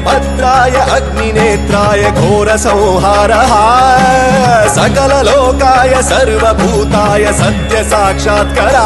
भद्राय अग्निनेत्राय घोरसंहारः सकललोकाय सर्वभूताय सत्यसाक्षात्करः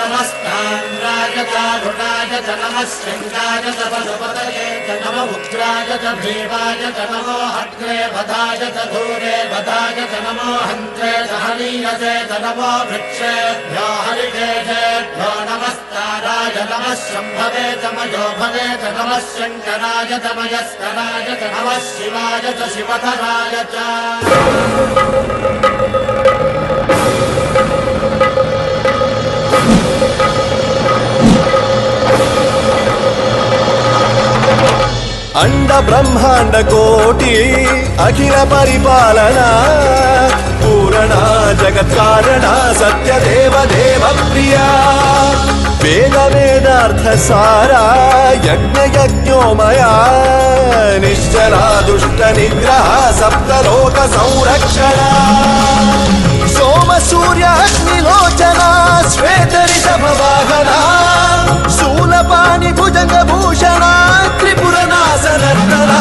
नमस्तान्द्राय चारुणाय च नमः शृङ्गाय च पशुपतये च नमः उग्राय च भीमाय च नमो हट्रे वधाय च धूरे वधाय च नमो हन्त्रे च हनीयसे च नमो वृक्षेभ्यो हरिकेशेभ्यो नमस्ताराय नमः शम्भवे च मयोभवे च नमः शङ्कराय च मयस्कराय च नमः शिवाय च शिवधराय च अंड ब्रह्मांड कोटि अखिल परिपालना पूरणा जगत्कारणा सत्यदेव देव प्रिया वेद वेदार्थ सारा यज्ञ यज्ञोमया निश्चला दुष्ट निग्रह सप्तलोक संरक्षणा सोम सूर्य अग्निलोचना श्वेत ऋषभ वाहना शूलपाणि भुजंग भूषणा त्रिपुर नासनर्तना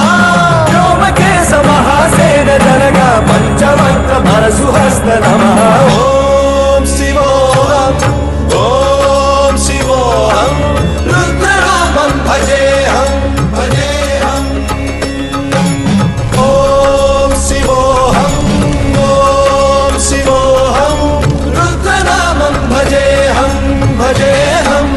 व्योमकेश महासेन जनगा पंचवक्त्र परशुहस्त नमः ओम शिवोऽहम् ओम शिवोऽहम् रुद्ररूपं भजेऽहम् भजेऽहम् ओम शिवोऽहम् ओम शिवोऽहम् रुद्रनामं भजेऽहम् भजेऽहम्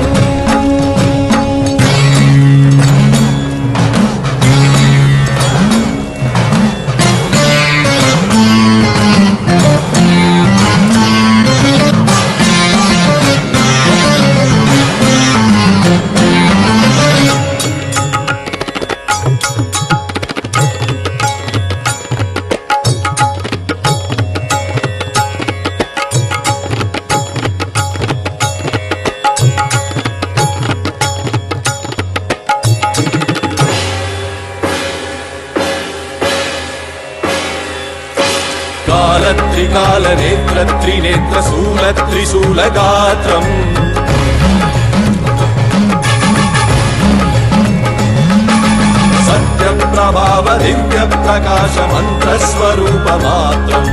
कालत्रिकाल नेत्र त्रिनेत्र शूल त्रिशूल गात्रम् सत्य प्रभाव दिव्य प्रकाश मंत्र स्वरूप मात्रम्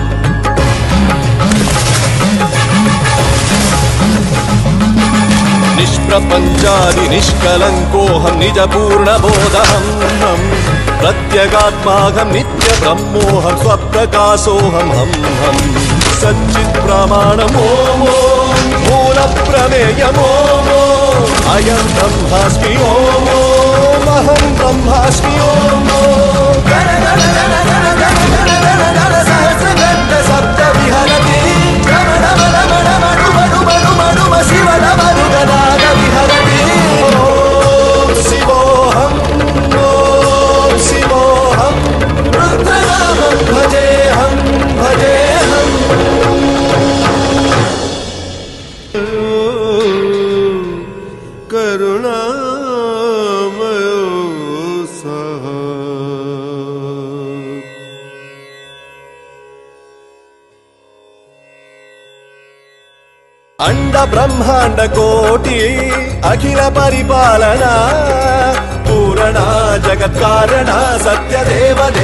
निष्प्रपंचादि निष्कलंकोऽहं निज पूर्ण बोधहम् प्रत्यगात्माहं नित्य ब्रह्मोऽहं स्वप्रकाशोऽहं हम सच्चित् प्रमाणम् ओम मूल प्रमेयम् ओम अयं ब्रह्मास्मि ओम अहं ब्रह्मास्मि ओम गण गण गण गण गण गण गण गण सहस्रघण्ट सप्त विहरति रमण रमण रमण मणु मणु मणु शिव नमनु गणाग विहरति ओम शिवोऽहम् ओम शिवोऽहम् रुद्रनामं भजेऽहम् भजेऽहम् करुणामयो सः अंड ब्रह्मांड कोटि अखिल परिपालना पूरणा जगत्कारणा सत्यदेव देव